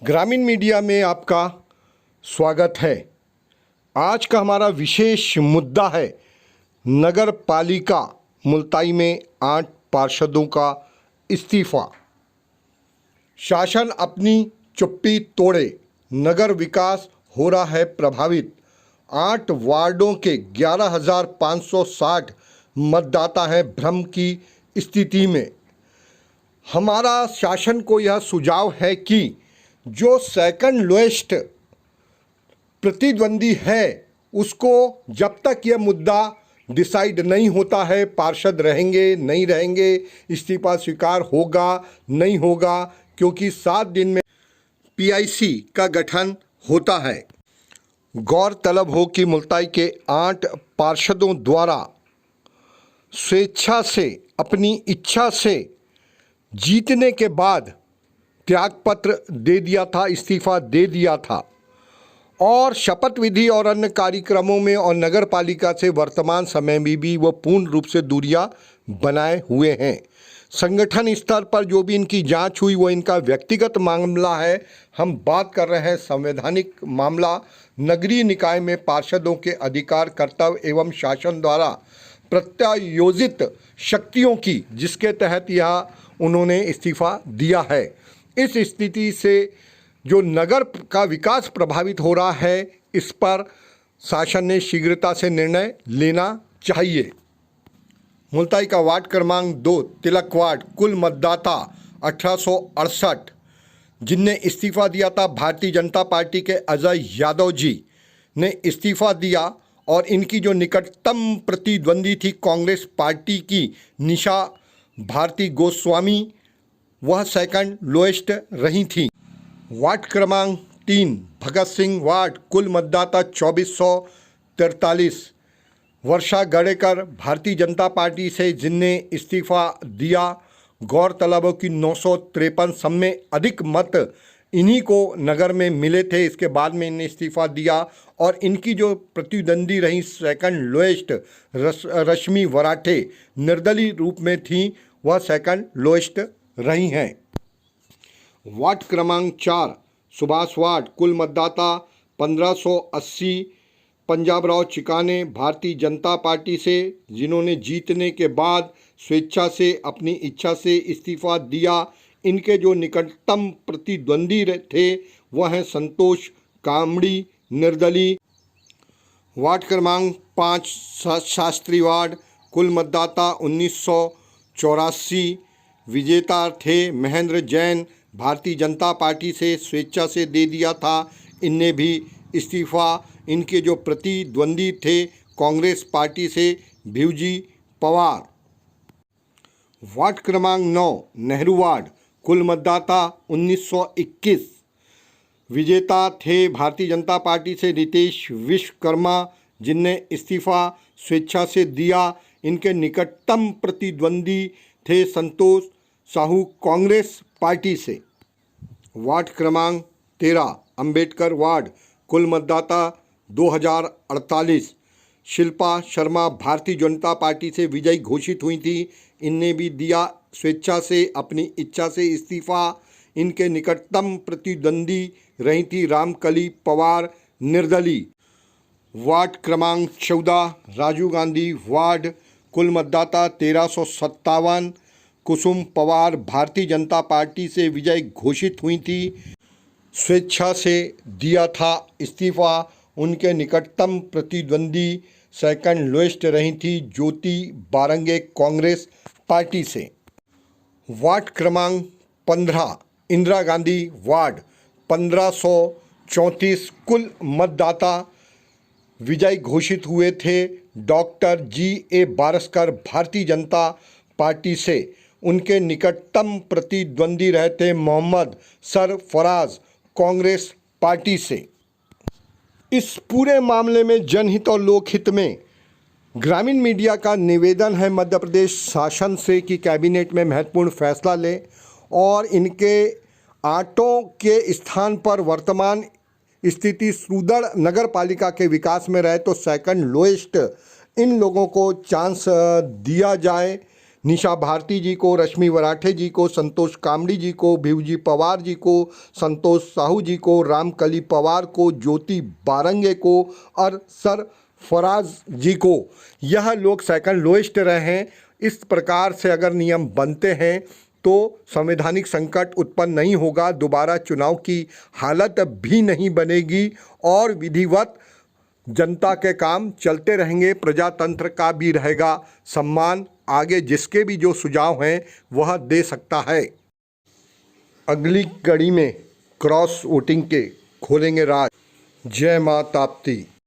ग्रामीण मीडिया में आपका स्वागत है। आज का हमारा विशेष मुद्दा है नगर पालिका मुल्ताई में 8 पार्षदों का इस्तीफा। शासन अपनी चुप्पी तोड़े, नगर विकास हो रहा है प्रभावित। 8 वार्डों के 11,560 मतदाता हैं भ्रम की स्थिति में। हमारा शासन को यह सुझाव है कि जो सेकंड लोएस्ट प्रतिद्वंदी है उसको जब तक यह मुद्दा डिसाइड नहीं होता है, पार्षद रहेंगे नहीं रहेंगे, इस्तीफा स्वीकार होगा नहीं होगा, क्योंकि 7 दिन में पीआईसी का गठन होता है। गौरतलब हो कि मुल्ताई के 8 पार्षदों द्वारा स्वेच्छा से, अपनी इच्छा से जीतने के बाद त्यागपत्र दे दिया था, इस्तीफा दे दिया था और शपथ विधि और अन्य कार्यक्रमों में और नगर पालिका से वर्तमान समय में भी वो पूर्ण रूप से दूरियां बनाए हुए हैं। संगठन स्तर पर जो भी इनकी जांच हुई वो इनका व्यक्तिगत मामला है। हम बात कर रहे हैं संवैधानिक मामला, नगरीय निकाय में पार्षदों के अधिकार, कर्तव्य एवं शासन द्वारा प्रत्यायोजित शक्तियों की, जिसके तहत यह उन्होंने इस्तीफा दिया है। इस स्थिति से जो नगर का विकास प्रभावित हो रहा है, इस पर शासन ने शीघ्रता से निर्णय लेना चाहिए। मुल्ताई का वार्ड क्रमांक 2 तिलक वार्ड, कुल मतदाता 1868, जिनने इस्तीफा दिया था भारतीय जनता पार्टी के अजय यादव जी ने इस्तीफा दिया और इनकी जो निकटतम प्रतिद्वंदी थी कांग्रेस पार्टी की निशा भारती गोस्वामी, वह सेकंड लोएस्ट रही थी। वार्ड क्रमांक 3 भगत सिंह वार्ड, कुल मतदाता 2443, वर्षा गड़ेकर भारतीय जनता पार्टी से जिनने इस्तीफा दिया। गौरतलब हो कि 953 सब में अधिक मत इन्हीं को नगर में मिले थे, इसके बाद में इन्हें इस्तीफा दिया और इनकी जो प्रतिद्वंदी रही सेकंड लोएस्ट रश्मि वराठे निर्दलीय रूप में थी, वह सेकंड लोएस्ट रही हैं। वार्ड क्रमांक 4 सुभाष वार्ड, कुल मतदाता 1580, पंजाब राव चिकाने भारतीय जनता पार्टी से, जिन्होंने जीतने के बाद स्वेच्छा से, अपनी इच्छा से इस्तीफा दिया। इनके जो निकटतम प्रतिद्वंदी थे वह हैं संतोष कामड़ी निर्दलीय। वार्ड क्रमांक 5 शास्त्री वार्ड, कुल मतदाता 1984, विजेता थे महेंद्र जैन भारतीय जनता पार्टी से, स्वेच्छा से दे दिया था इनने भी इस्तीफा। इनके जो प्रतिद्वंदी थे कांग्रेस पार्टी से भिवजी पवार। वार्ड क्रमांक 9 नेहरू वार्ड, कुल मतदाता 1921, विजेता थे भारतीय जनता पार्टी से रितेश विश्वकर्मा, जिनने इस्तीफा स्वेच्छा से दिया। इनके निकटतम प्रतिद्वंदी थे संतोष साहू कांग्रेस पार्टी से। वार्ड क्रमांक 13 अंबेडकर वार्ड, कुल मतदाता 2048, शिल्पा शर्मा भारतीय जनता पार्टी से विजयी घोषित हुई थी। इनने भी दिया स्वेच्छा से, अपनी इच्छा से इस्तीफा। इनके निकटतम प्रतिद्वंदी रही थी रामकली पवार निर्दलीय। वार्ड क्रमांक 14 राजीव गांधी वार्ड, कुल मतदाता 1357, कुसुम पवार भारतीय जनता पार्टी से विजयी घोषित हुई थी, स्वेच्छा से दिया था इस्तीफा। उनके निकटतम प्रतिद्वंदी सेकंड लोएस्ट रही थी ज्योति बारंगे कांग्रेस पार्टी से। वार्ड क्रमांक 15 इंदिरा गांधी वार्ड, 1534, कुल मतदाता विजयी घोषित हुए थे doctor G.A.. Baraskar Bharatiya Janata party से। उनके निकटतम प्रतिद्वंदी रहते मोहम्मद सरफराज कांग्रेस पार्टी से। इस पूरे मामले में जनहित और लोकहित में ग्रामीण मीडिया का निवेदन है मध्य प्रदेश शासन से कि कैबिनेट में महत्वपूर्ण फैसला ले और इनके 8 के स्थान पर वर्तमान स्थिति सुदृढ़ नगर पालिका के विकास में रहे तो सेकंड लोएस्ट इन लोगों को चांस दिया जाए, निशा भारती जी को, रश्मि वराठे जी को, संतोष कामड़ी जी को, भिवजी पवार जी को, संतोष साहू जी को, रामकली पवार को, ज्योति बारंगे को और सरफराज जी को। यह लोग सेकंड लोएस्ट रहे हैं। इस प्रकार से अगर नियम बनते हैं तो संवैधानिक संकट उत्पन्न नहीं होगा, दोबारा चुनाव की हालत भी नहीं बनेगी और विधिवत जनता के काम चलते रहेंगे, प्रजातंत्र का भी रहेगा सम्मान। आगे जिसके भी जो सुझाव हैं वह दे सकता है। अगली कड़ी में क्रॉस वोटिंग के खोलेंगे राज। जय मां ताप्ती।